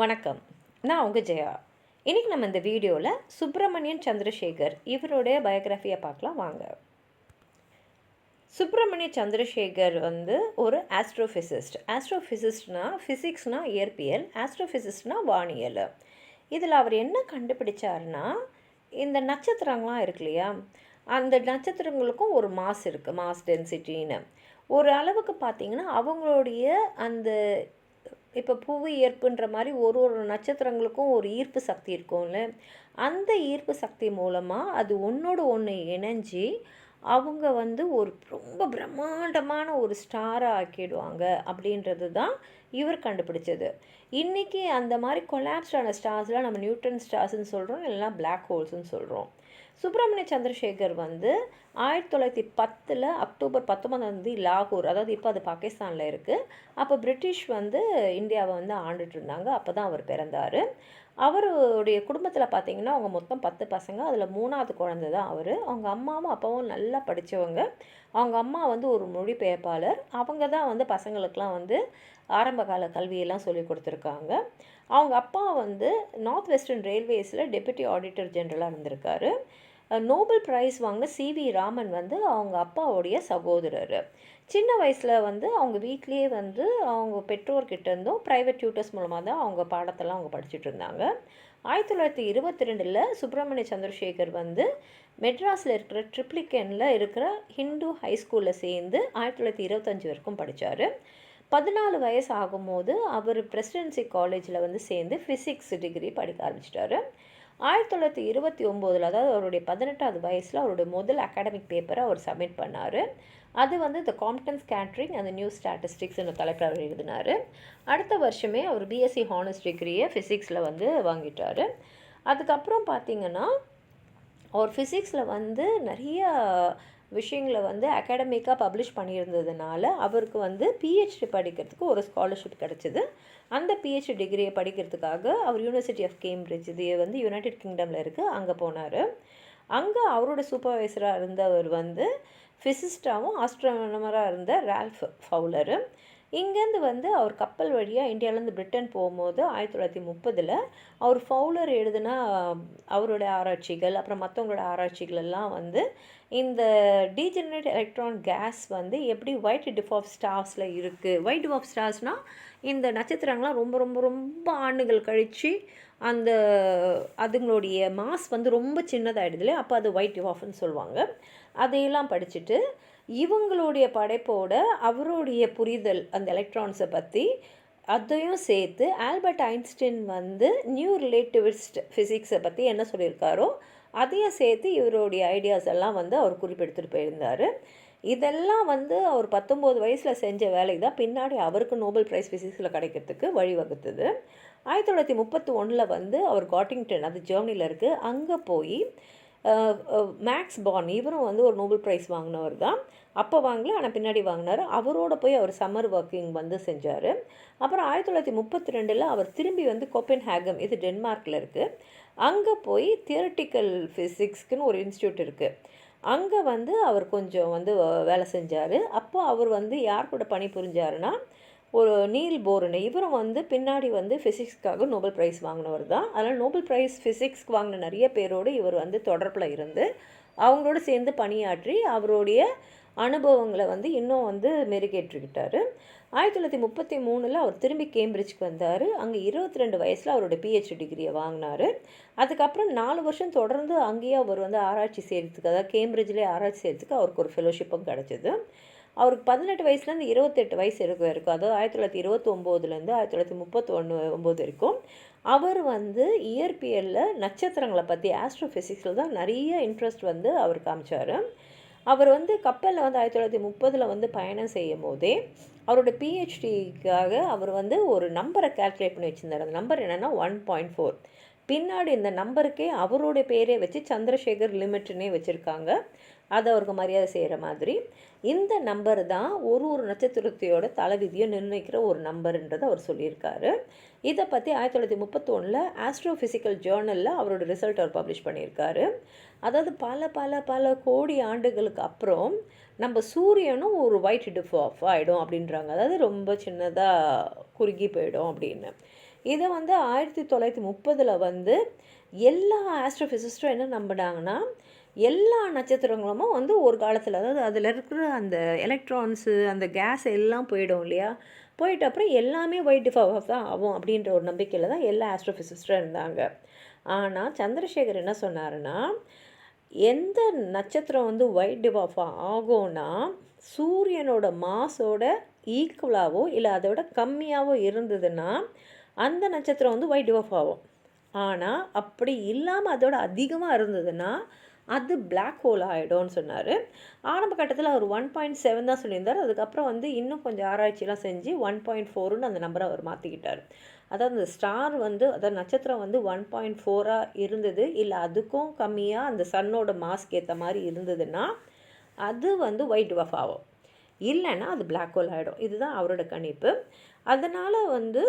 வணக்கம். நான் உங்கள் ஜெயா. இன்றைக்கி நம்ம இந்த வீடியோவில் சுப்பிரமணியன் சந்திரசேகர் இவருடைய பயோகிராஃபியை பார்க்கலாம் வாங்க. சுப்பிரமணிய சந்திரசேகர் ஒரு ஆஸ்ட்ரோஃபிசிஸ்ட். ஆஸ்ட்ரோஃபிசிஸ்ட்னால் ஃபிசிக்ஸ்னால் இயற்பியல், ஆஸ்ட்ரோஃபிசிஸ்ட்னால் வானியல். இதில் அவர் என்ன கண்டுபிடிச்சாருன்னா, இந்த நட்சத்திரங்கள்லாம் இருக்கு இல்லையா, அந்த நட்சத்திரங்களுக்கும் ஒரு மாஸ் இருக்குது, மாஸ் டென்சிட்டின்னு. ஒரு அளவுக்கு பார்த்திங்கன்னா அவங்களுடைய அந்த இப்போ புவி ஈர்ப்புன்ற மாதிரி ஒரு ஒரு நட்சத்திரங்களுக்கும் ஒரு ஈர்ப்பு சக்தி இருக்கும்ல, அந்த ஈர்ப்பு சக்தி மூலமாக அது ஒன்றோடு ஒன்று இணைஞ்சி அவங்க ஒரு ரொம்ப பிரம்மாண்டமான ஒரு ஸ்டாரை ஆக்கிடுவாங்க அப்படின்றது தான் இவர் கண்டுபிடிச்சது. இன்றைக்கி அந்த மாதிரி கொலாப்ஸ்டான ஸ்டார்ஸ்லாம் நம்ம நியூட்டன் ஸ்டார்ஸ்ன்னு சொல்கிறோம், இல்லைனா பிளாக் ஹோல்ஸ்ன்னு சொல்கிறோம். சுப்பிரமணிய சந்திரசேகர் 1910 அக்டோபர் 19 லாகூர், அதாவது இப்போ அது பாகிஸ்தானில் இருக்குது, அப்போ பிரிட்டிஷ் இந்தியாவை ஆண்டுட்டு இருந்தாங்க. அப்போ தான் அவர் பிறந்தார். அவருடைய குடும்பத்தில் பார்த்திங்கன்னா அவங்க மொத்தம் 10 பசங்க, அதில் 3ஆவது குழந்தை தான் அவர். அவங்க அம்மாவும் அப்பாவும் நல்லா படித்தவங்க. அவங்க அம்மா ஒரு மொழிபெயர்ப்பாளர். அவங்க தான் பசங்களுக்கெலாம் ஆரம்ப கால கல்வியெல்லாம் சொல்லி கொடுத்துருக்காங்க. அவங்க அப்பா நார்த் வெஸ்டர்ன் ரயில்வேஸில் டெப்யூட்டி ஆடிட்டர் ஜெனரலாக இருந்திருக்காரு. நோபல் ப்ரைஸ் வாங்கின சிவி ராமன் அவங்க அப்பாவுடைய சகோதரர். சின்ன வயசில் அவங்க வீட்லேயே அவங்க பெற்றோர்கிட்டேருந்தும் ப்ரைவேட் டியூட்டர்ஸ் மூலமாக தான் அவங்க பாடத்தெல்லாம் அவங்க படிச்சுட்டு இருந்தாங்க. 1922 சுப்பிரமணிய சந்திரசேகர் மெட்ராஸில் இருக்கிற ட்ரிப்ளிகேனில் இருக்கிற ஹிந்து ஹை ஸ்கூலில் சேர்ந்து 1925 வரைக்கும் படித்தார். 14 வயசு ஆகும்போது அவர் பிரசிடென்சி காலேஜில் சேர்ந்து ஃபிசிக்ஸ் டிகிரி படிக்க ஆரம்பிச்சிட்டாரு. 1929 அதாவது அவருடைய 18ஆவது வயசில் அவருடைய முதல் அகாடமிக் பேப்பரை அவர் சப்மிட் பண்ணார். அது the competence catering and new statistics என்ற தலைப்பில் அவர் எழுதினார். அடுத்த வருஷமே அவர் பிஎஸ்சி ஹானர்ஸ் டிகிரியை ஃபிசிக்ஸில் வாங்கிட்டார். அதுக்கப்புறம் பார்த்திங்கன்னா அவர் ஃபிசிக்ஸில் நிறைய விஷயங்களை அகாடமிக்காக பப்ளிஷ் பண்ணியிருந்ததுனால அவருக்கு பிஹெச்டி படிக்கிறதுக்கு ஒரு ஸ்காலர்ஷிப் கிடச்சிது. அந்த பிஹெச்டி டிகிரியை படிக்கிறதுக்காக அவர் யூனிவர்சிட்டி ஆஃப் கேம்பிரிட்ஜ், இது யுனைடெட் கிங்டமில் இருக்குது, அங்கே போனார். அங்கே அவரோட சூப்பர்வைசராக இருந்தவர் ஃபிசிஸ்டாகவும் ஆஸ்ட்ரோனமராக இருந்த ரால்ஃப் ஃபவுலரு. இங்கேருந்து அவர் கப்பல் வழியாக இந்தியாவிலேருந்து பிரிட்டன் போகும்போது 1930 அவர் ஃபவுலர் எழுதின அவரோட ஆராய்ச்சிகள், அப்புறம் மற்றவங்களோட ஆராய்ச்சிகள் எல்லாம் இந்த டீஜெனரேட் எலக்ட்ரான் கேஸ் எப்படி ஒயிட் டிவார்ஃப் ஸ்டார்ஸில் இருக்குது. ஒயிட் டிவார்ஃப் ஸ்டார்ஸ்னால் இந்த நட்சத்திரங்கள்லாம் ரொம்ப ரொம்ப ரொம்ப ஆண்டுகள் கழித்து அதுங்களுடைய மாஸ் ரொம்ப சின்னதாகிடுது இல்லையா, அப்போ அது ஒயிட் டிவார்ஃப்னு சொல்லுவாங்க. அதையெல்லாம் படிச்சுட்டு இவங்களுடைய படைப்போட அவருடைய புரிதல் அந்த எலக்ட்ரான்ஸை பற்றி அதையும் சேர்த்து ஆல்பர்ட் ஐன்ஸ்டீன் நியூ ரிலேட்டிவிஸ்ட் ஃபிசிக்ஸை பற்றி என்ன சொல்லியிருக்காரோ அதையும் சேர்த்து இவருடைய ஐடியாஸ் எல்லாம் அவர் குறிப்பெடுத்துட்டு போயிருந்தார். இதெல்லாம் அவர் 19 வயசில் செஞ்ச வேலைக்கு தான் பின்னாடி அவருக்கு நோபல் ப்ரைஸ் ஃபிசிக்ஸில் கிடைக்கிறதுக்கு வழிவகுத்தது. 1931 அவர் காட்டிங்டன், அது ஜெர்மனியில் இருக்குது, அங்கே போய் மேக்ஸ் பார்ன் இவரும் ஒரு நோபல் ப்ரைஸ் வாங்கினவர் தான். அப்போ வாங்கல, ஆனால் பின்னாடி வாங்கினார். அவரோட போய் அவர் சம்மர் ஒர்க்கிங் செஞ்சார். அப்புறம் 1932 அவர் திரும்பி கோப்பன்ஹேகம், இது டென்மார்க்கில் இருக்குது, அங்கே போய் தியரட்டிக்கல் ஃபிசிக்ஸ்க்குன்னு ஒரு இன்ஸ்டியூட் இருக்குது, அங்கே அவர் கொஞ்சம் வேலை செஞ்சார். அப்போ அவர் யார் கூட பணி புரிஞ்சாருன்னா ஒரு நீல் போர்னு, இவரும் பின்னாடி ஃபிசிக்ஸ்க்காக நோபல் ப்ரைஸ் வாங்கினவர் தான். அதனால் நோபல் ப்ரைஸ் ஃபிசிக்ஸ்க்கு வாங்கின நிறைய பேரோடு இவர் தொடர்பில் இருந்து அவங்களோட சேர்ந்து பணியாற்றி அவருடைய அனுபவங்களை இன்னும் மெருகேற்றிக்கிட்டார். 1933 அவர் திரும்பி கேம்பிரிட்ஜ்க்கு வந்தார். அங்கே 22 வயசில் அவரோட பிஹெச்டி டிகிரியை வாங்கினார். அதுக்கப்புறம் 4 வருஷம் தொடர்ந்து அங்கேயே அவர் ஆராய்ச்சி செய்கிறதுக்கு, அதாவது கேம்பிரிட்ஜ்லேயே ஆராய்ச்சி செய்கிறதுக்கு அவருக்கு ஒரு ஃபெலோஷிப்பும் கிடச்சிது. அவருக்கு 18 வயசுலேருந்து 28 வயசு இருக்கும், அதாவது 1929 1939 வரைக்கும் அவர் இயற்பியலில் நட்சத்திரங்களை பற்றி ஆஸ்ட்ரோஃபிசிக்ஸில் தான் நிறைய இன்ட்ரெஸ்ட் அவர் காமிச்சார். அவர் கப்பலில் 1930 பயணம் செய்யும் போதே அவரோட பிஹெச்டிக்காக அவர் ஒரு நம்பரை கால்குலேட் பண்ணி வச்சுருந்தார். அந்த நம்பர் என்னென்னா 1.4. பின்னாடி இந்த நம்பருக்கே அவரோட பேரே வச்சு சந்திரசேகர் லிமிட்னே வச்சுருக்காங்க. அது அவருக்கு மரியாதை செய்கிற மாதிரி இந்த நம்பர் தான் ஒரு நட்சத்திரத்தையோட தலைவிதியை நிர்ணயிக்கிற ஒரு நம்பருன்றதை அவர் சொல்லியிருக்காரு. இதை பற்றி 1931 ஆஸ்ட்ரோஃபிசிக்கல் ஜேர்னலில் அவரோட ரிசல்ட் அவர் பப்ளிஷ் பண்ணியிருக்காரு. அதாவது பல பல பல கோடி ஆண்டுகளுக்கு அப்புறம் நம்ம சூரியனும் ஒரு ஒயிட் டிவார்ஃப் ஆகிடும் அப்படின்றாங்க. அதாவது ரொம்ப சின்னதாக குறுகி போயிடும் அப்படின்னு. இதை வந்து 1930 வந்து எல்லா ஆஸ்ட்ரோஃபிசிஸ்ட்டும் என்ன நம்பினாங்கன்னா, எல்லா நட்சத்திரங்களும் வந்து ஒரு காலத்தில், அதாவது அதில் இருக்கிற அந்த எலக்ட்ரான்ஸு அந்த கேஸ் எல்லாம் போயிடும் இல்லையா, போயிட்ட அப்புறம் எல்லாமே ஒயிட் டிஃபாஃப் தான் ஆகும் அப்படின்ற ஒரு நம்பிக்கையில் தான் எல்லா ஆஸ்ட்ரோஃபிசிஸ்ட்டும் இருந்தாங்க. ஆனால் சந்திரசேகர் என்ன சொன்னாருன்னா, எந்த நட்சத்திரம் வந்து ஒயிட் டிவாஃப் ஆகும்னா சூரியனோட மாஸோட ஈக்குவலாகவோ இல்லை அதை விட கம்மியாகவோ இருந்ததுன்னா அந்த நட்சத்திரம் வந்து ஒயிட் டிவாஃப் ஆகும். ஆனால் அப்படி இல்லாமல் அதோட அதிகமாக இருந்ததுன்னா அது பிளாக் ஹோல் ஆகிடும்னு சொன்னார். ஆரம்ப கட்டத்தில் அவர் 1.7 தான் சொல்லியிருந்தார். அதுக்கப்புறம் வந்து இன்னும் கொஞ்சம் ஆராய்ச்சிலாம் செஞ்சு 1.4ன்னு அந்த நம்பரை அவர் மாற்றிக்கிட்டார். அதாவது அந்த ஸ்டார் வந்து, அதாவது நட்சத்திரம் வந்து 1.4ஆக இருந்தது, இல்லை அதுக்கும் கம்மியாக அந்த சன்னோட மாஸ்க்கு ஏற்ற மாதிரி இருந்ததுன்னா அது வந்து ஒயிட் டிவாஃப் ஆகும், இல்லைன்னா அது பிளாக் ஹோல் ஆகிடும். இதுதான் அவரோட கணிப்பு. அதனால் வந்து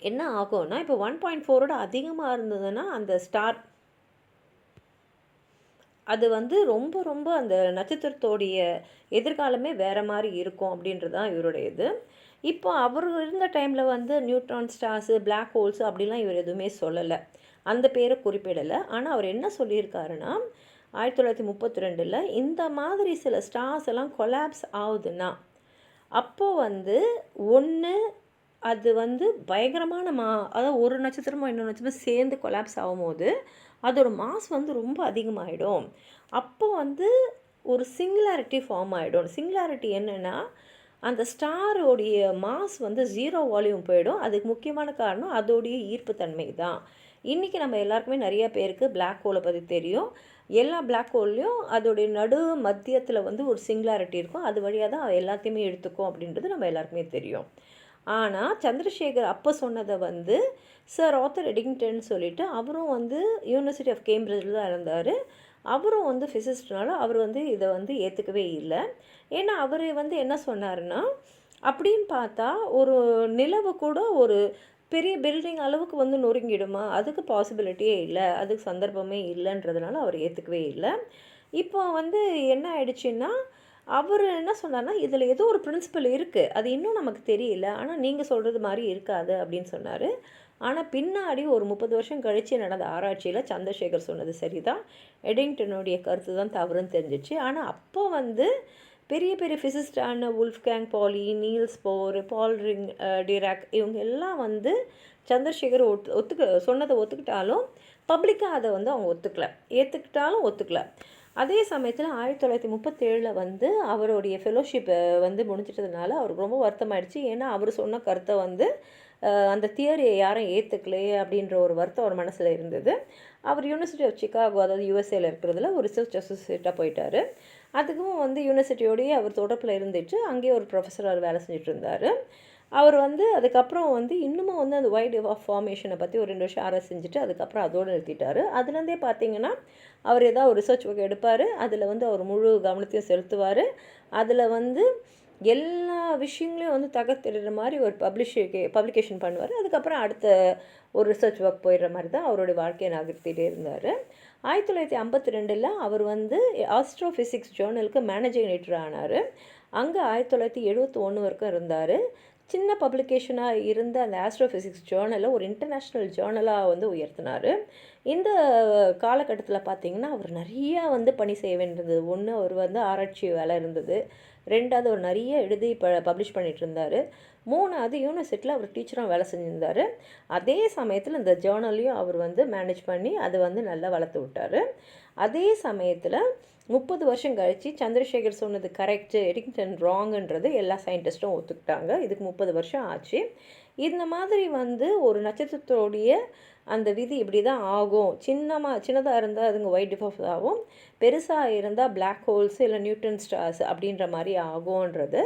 என்ன ஆகும்னா, இப்போ 1.4ஓட அதிகமாக இருந்ததுன்னா அந்த ஸ்டார் அது வந்து ரொம்ப ரொம்ப அந்த நட்சத்திரத்தோடைய எதிர்காலமே வேறு மாதிரி இருக்கும் அப்படின்றது தான் இவருடைய இது. இப்போ அவர் இருந்த டைமில் வந்து நியூட்ரான் ஸ்டார்ஸு, பிளாக் ஹோல்ஸு அப்படிலாம் இவர் எதுவுமே சொல்லலை, அந்த பேரை குறிப்பிடலை. ஆனால் அவர் என்ன சொல்லியிருக்காருன்னா, 1932 இந்த மாதிரி சில ஸ்டார்ஸ் எல்லாம் கொலாப்ஸ் ஆகுதுன்னா அப்போது வந்து ஒன்று அது வந்து பயங்கரமான அதாவது ஒரு நட்சத்திரமும் இன்னொரு நட்சத்திரமும் சேர்ந்து கொலாப்ஸ் ஆகும்போது அதோட மாஸ் வந்து ரொம்ப அதிகமாகிடும். அப்போ வந்து ஒரு சிங்குலாரிட்டி ஃபார்ம் ஆகிடும். சிங்குலாரிட்டி என்னென்னா, அந்த ஸ்டாரோடைய மாஸ் வந்து 0 வால்யூம் போயிடும். அதுக்கு முக்கியமான காரணம் அதோடைய ஈர்ப்புத்தன்மை தான். இன்றைக்கி நம்ம எல்லாருக்குமே நிறைய பேருக்கு பிளாக் ஹோலை பற்றி தெரியும். எல்லா பிளாக் ஹோல்லையும் அதோடைய நடு மத்தியத்தில் வந்து ஒரு சிங்குலாரிட்டி இருக்கும். அது வழியாக தான் எல்லாத்தையுமே எடுத்துக்கும் அப்படின்றது நம்ம எல்லாருக்குமே தெரியும். ஆனால் சந்திரசேகர் அப்போ சொன்னதை வந்து சர் ஆத்தர் எடிங்டன் சொல்லிட்டு, அவரும் வந்து யூனிவர்சிட்டி ஆஃப் கேம்பிரிட்ஜில் தான் இருந்தார். அவரும் வந்து ஃபிசிஸ்ட்னால அவர் வந்து இதை வந்து ஏற்றுக்கவே இல்லை. ஏன்னா அவர் வந்து என்ன சொன்னார்னா, அப்படின்னு பார்த்தா ஒரு நிலவு கூட ஒரு பெரிய பில்டிங் அளவுக்கு வந்து நொறுங்கிடுமா, அதுக்கு பாசிபிலிட்டியே இல்லை, அதுக்கு சந்தர்ப்பமே இல்லைன்றதுனால அவர் ஏற்றுக்கவே இல்லை. இப்போ வந்து என்ன ஆயிடுச்சுன்னா, அவர் என்ன சொன்னார்னா, இதில் ஏதோ ஒரு பிரின்சிபல் இருக்குது, அது இன்னும் நமக்கு தெரியல, ஆனால் நீங்கள் சொல்கிறது மாதிரி இருக்காது அப்படின்னு சொன்னார். ஆனால் பின்னாடி ஒரு 30 வருஷம் கழித்து நடந்த ஆராய்ச்சியில் சந்திரசேகர் சொன்னது சரிதான், எடிங்டனுடைய கருத்து தான் தவறுன்னு தெரிஞ்சிச்சு. ஆனால் அப்போ வந்து பெரிய பெரிய ஃபிசிஸ்டான வுல்ஃப்கேங் பாலி, நீல்ஸ் போர், பால் டிராக் இவங்க எல்லாம் வந்து சந்திரசேகர் சொன்னதை ஒத்துக்கிட்டாலும் பப்ளிக்காக அதை வந்து அவங்க ஏற்றுக்கிட்டாலும் அதே சமயத்தில் 1937 வந்து அவருடைய ஃபெலோஷிப்பை வந்து முடிச்சிட்டதுனால அவருக்கு ரொம்ப வருத்தமாயிடுச்சு. ஏன்னா அவர் சொன்ன கருத்தை வந்து அந்த தியரியை யாரும் ஏற்றுக்கலையே அப்படின்ற ஒரு வருத்தம் அவர் மனசில் இருந்தது. அவர் யூனிவர்சிட்டி ஆஃப் சிகாகோ, அதாவது யூஎஸ்ஏல இருக்கிறதுல ஒரு ரிசர்ச் அசோசியேட்டாக போயிட்டார். அதுக்கும் வந்து யூனிவர்சிட்டியோடையே அவர் தொடர்பில் இருந்துட்டு அங்கேயே ஒரு ப்ரொஃபஸராக வேலை செஞ்சுட்டு இருந்தார். அவர் வந்து அதுக்கப்புறம் வந்து இன்னமும் வந்து அந்த ஒயிட் டிவாஃப் ஃபார்மேஷனை பற்றி ஒரு 2 வருஷம் ஆராய்ச்சி செஞ்சுட்டு அதுக்கப்புறம் அதோடு நிறுத்திட்டார். அதுலேருந்தே பார்த்தீங்கன்னா அவர் ஏதாவது ஒரு ரிசர்ச் ஒர்க் எடுப்பார், அதில் வந்து அவர் முழு கவனத்தையும் செலுத்துவார். அதில் வந்து எல்லா விஷயங்களையும் வந்து தகர்த்தெடுற மாதிரி ஒரு பப்ளிகேஷன் பண்ணுவார். அதுக்கப்புறம் அடுத்த ஒரு ரிசர்ச் ஒர்க் போயிடுற மாதிரி தான் அவருடைய வாழ்க்கையை நகர்த்திகிட்டே இருந்தார். 1952 அவர் வந்து ஆஸ்ட்ரோஃபிசிக்ஸ் ஜேர்னலுக்கு மேனேஜிங் எடிட்டர் ஆனார். அங்கே 1971 வரைக்கும் இருந்தார். சின்ன பப்ளிகேஷனாக இருந்த அந்த ஆஸ்ட்ரோஃபிசிக்ஸ் ஜேர்னலை ஒரு இன்டர்நேஷ்னல் ஜேர்னலாக வந்து உயர்த்தினார். இந்த காலகட்டத்தில் பார்த்திங்கன்னா அவர் நிறையா வந்து பணி செய்ய வேண்டியது. ஒன்று, அவர் வந்து ஆராய்ச்சி வேலை இருந்தது. 2வது, அவர் நிறைய எழுதி பப்ளிஷ் பண்ணிகிட்டு இருந்தார். 3வது, யூனிவர்சிட்டியில் அவர் டீச்சராக வேலை செஞ்சுருந்தார். அதே சமயத்தில் இந்த ஜேர்னலையும் அவர் வந்து மேனேஜ் பண்ணி அதை வந்து நல்லா வளர்த்து விட்டார். அதே சமயத்தில் 30 வருஷம் கழித்து சந்திரசேகர் சொன்னது கரெக்டு, எடிங்டன் ராங்குன்றது எல்லா சயின்டிஸ்ட்டும் ஒத்துக்கிட்டாங்க. இதுக்கு 30 வருஷம் ஆச்சு. இந்த மாதிரி வந்து ஒரு நட்சத்திரத்தோடைய அந்த விதி இப்படி தான் ஆகும், சின்னதாக இருந்தால் அதுங்க ஒயிட் டிவாஃப் ஆகும், பெருசாக இருந்தால் பிளாக் ஹோல்ஸ் இல்லை நியூட்டன் ஸ்டார்ஸ் அப்படின்ற மாதிரி ஆகும்ன்றது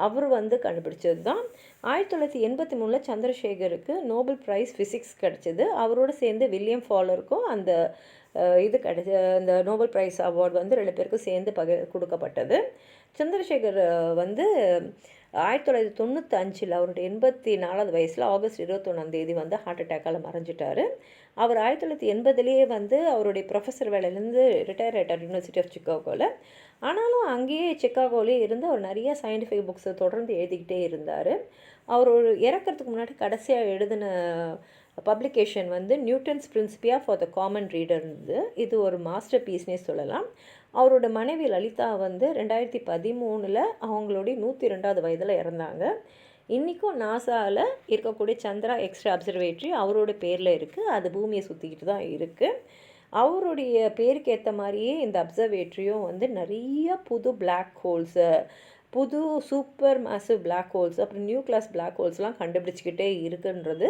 அவர் வந்து கண்டுபிடிச்சது தான். 1983 சந்திரசேகருக்கு நோபல் ப்ரைஸ் ஃபிசிக்ஸ் கிடச்சிது. அவரோடு சேர்ந்து வில்லியம் ஃபாலருக்கும் அந்த இது இந்த நோபல் ப்ரைஸ் அவார்டு வந்து 2 பேருக்கும் சேர்ந்து கொடுக்கப்பட்டது. சந்திரசேகர் வந்து 1995 அவருடைய 84வது வயசில் ஆகஸ்ட் 21 வந்து ஹார்ட் அட்டாக்கால் மறைஞ்சிட்டார். அவர் 1980 வந்து அவருடைய ப்ரொஃபஸர் வேலையிலேருந்து ரிட்டையர் ஆகிட்டார் யூனிவர்சிட்டி ஆஃப் சிகாகோவில். ஆனாலும் அங்கேயே சிகாகோலேயே இருந்து அவர் நிறைய சயின்டிஃபிக் புக்ஸை தொடர்ந்து எழுதிக்கிட்டே இருந்தார். அவர் ஒரு இறக்கிறதுக்கு முன்னாடி கடைசியாக எழுதின பப்ளிகேஷன் வந்து Newton's Principia for the common reader இருந்தது. இது ஒரு மாஸ்டர் பீஸ்னே சொல்லலாம். அவரோட மனைவி லலிதா வந்து 2013 அவங்களுடைய 102வது வயதில் இறந்தாங்க. இன்றைக்கும் நாசாவில் இருக்கக்கூடிய சந்திரா எக்ஸ்ட்ரா அப்சர்வேட்டரி அவரோட பேரில் இருக்குது. அது பூமியை சுற்றிக்கிட்டு தான் இருக்குது. அவருடைய பேருக்கு ஏற்ற மாதிரியே இந்த அப்சர்வேட்டரியும் வந்து நிறைய புது பிளாக் ஹோல்ஸு, புது சூப்பர் மேசிவ் பிளாக் ஹோல்ஸ், அப்புறம் நியூ கிளாஸ் பிளாக் ஹோல்ஸ்லாம் கண்டுபிடிச்சிக்கிட்டே இருக்குன்றது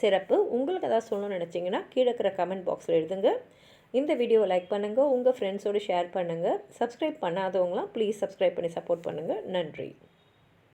சிறப்பு. உங்களுக்கு ஏதாவது சொல்லணும்னு நினச்சிங்கன்னா கீழே இருக்கிற கமெண்ட் பாக்ஸில் எழுதுங்க. இந்த வீடியோவை லைக் பண்ணுங்கள், உங்கள் ஃப்ரெண்ட்ஸோடு ஷேர் பண்ணுங்கள். சப்ஸ்கிரைப் பண்ணாதவங்களாம் ப்ளீஸ் சப்ஸ்கிரைப் பண்ணி சப்போர்ட் பண்ணுங்கள். நன்றி.